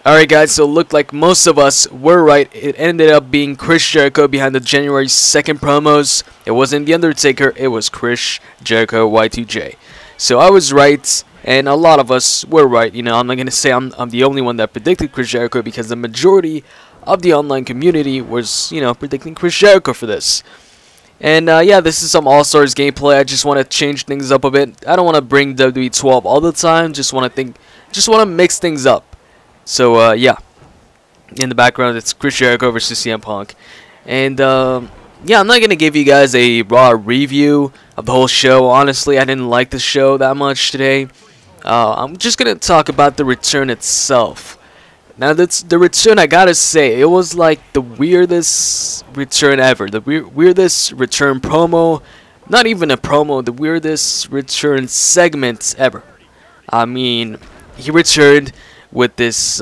Alright guys, so it looked like most of us were right. It ended up being Chris Jericho behind the January 2nd promos. It wasn't The Undertaker, it was Chris Jericho Y2J. So I was right, and a lot of us were right. You know, I'm not going to say I'm the only one that predicted Chris Jericho, because the majority of the online community was, you know, predicting Chris Jericho for this. And yeah, this is some All-Stars gameplay. I just want to change things up a bit. I don't want to bring WWE 12 all the time. Just want to mix things up. So yeah, in the background it's Chris Jericho versus CM Punk, and yeah, I'm not gonna give you guys a raw review of the whole show. Honestly, I didn't like the show that much today. I'm just gonna talk about the return itself. Now, that's the return. I gotta say, it was like the weirdest return ever. The weirdest return promo. Not even a promo. The weirdest return segment ever. I mean, he returned with this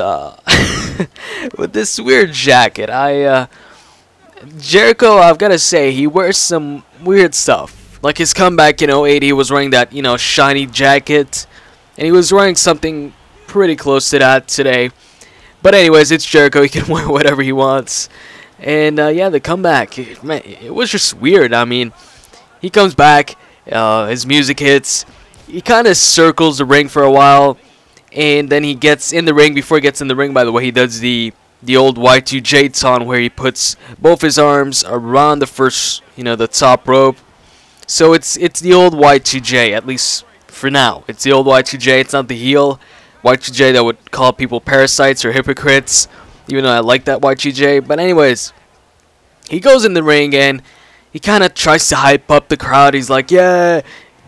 with this weird jacket. Jericho, I've gotta say, he wears some weird stuff. Like his comeback in 08, he was wearing that, you know, shiny jacket, and he was wearing something pretty close to that today. But anyways, it's Jericho. He can wear whatever he wants. And yeah, the comeback, man, it was just weird. I mean, he comes back, his music hits, he kind of circles the ring for a while, and then he gets in the ring. Before he gets in the ring, by the way, he does the old Y2J taunt, where he puts both his arms around the first, you know, the top rope. So it's the old Y2J, at least for now. It's the old Y2J. It's not the heel Y2J that would call people parasites or hypocrites, even though I like that Y2J. But anyways, he goes in the ring and he kind of tries to hype up the crowd. He's like, yeah.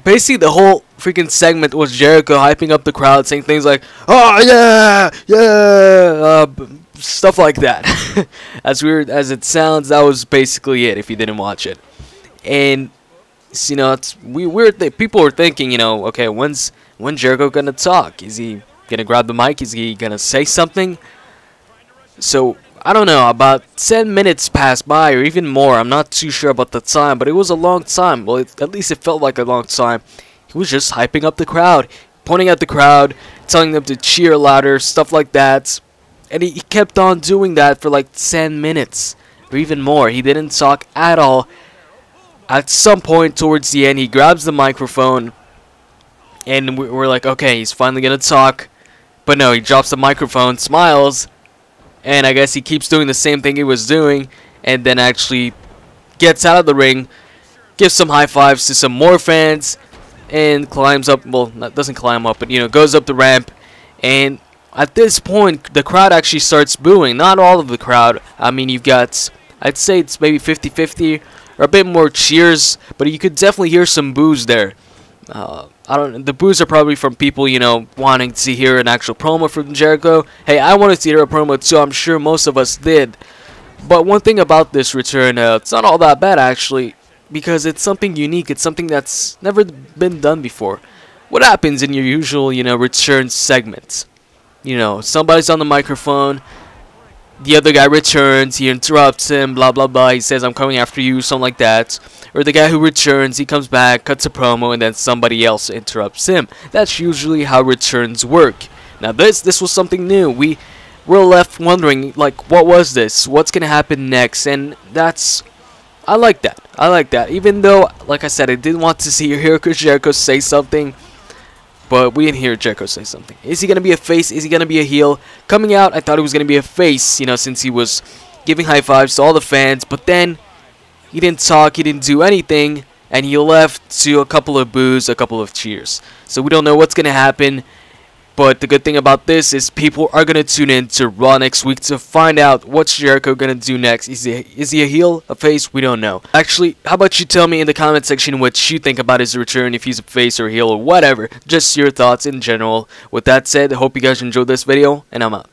Basically, the whole freaking segment was Jericho hyping up the crowd, saying things like, oh, yeah, yeah, stuff like that. As weird as it sounds, that was basically it if you didn't watch it. And, you know, it's weird. People were thinking, you know, okay, when's Jericho going to talk? Is he going to grab the mic? Is he going to say something? So, I don't know, about 10 minutes passed by, or even more. I'm not too sure about the time, but it was a long time. Well, at least it felt like a long time. He was just hyping up the crowd, pointing at the crowd, telling them to cheer louder, stuff like that. And he kept on doing that for like 10 minutes, or even more. He didn't talk at all. At some point towards the end, he grabs the microphone, and we're like, okay, he's finally gonna talk. But no, he drops the microphone, smiles, and I guess he keeps doing the same thing he was doing, and then actually gets out of the ring, gives some high fives to some more fans, and climbs up, well, doesn't climb up, but, you know, goes up the ramp. And at this point, the crowd actually starts booing. Not all of the crowd. I mean, you've got, I'd say it's maybe 50-50, or a bit more cheers, but you could definitely hear some boos there. The boos are probably from people, you know, wanting to hear an actual promo from Jericho. Hey, I wanted to hear a promo too. I'm sure most of us did. But one thing about this return, it's not all that bad actually, because it's something unique. It's something that's never been done before. What happens in your usual, you know, return segments? You know, somebody's on the microphone, the other guy returns, he interrupts him, blah blah blah, he says, I'm coming after you, something like that. Or the guy who returns, he comes back, cuts a promo, and then somebody else interrupts him. That's usually how returns work. Now this was something new. We were left wondering, like, what was this? What's gonna happen next? And that's, I like that. I like that. Even though, like I said, I didn't want to see Chris Jericho say something, but we didn't hear Jericho say something. Is he gonna be a face? Is he gonna be a heel? Coming out, I thought he was gonna be a face, you know, since he was giving high fives to all the fans, but then he didn't talk, he didn't do anything, and he left to a couple of boos, a couple of cheers. So we don't know what's gonna happen, but the good thing about this is people are gonna tune in to Raw next week to find out what's Jericho gonna do next. Is he a heel, a face? We don't know. Actually, how about you tell me in the comment section what you think about his return, if he's a face or a heel or whatever. Just your thoughts in general. With that said, I hope you guys enjoyed this video, and I'm out.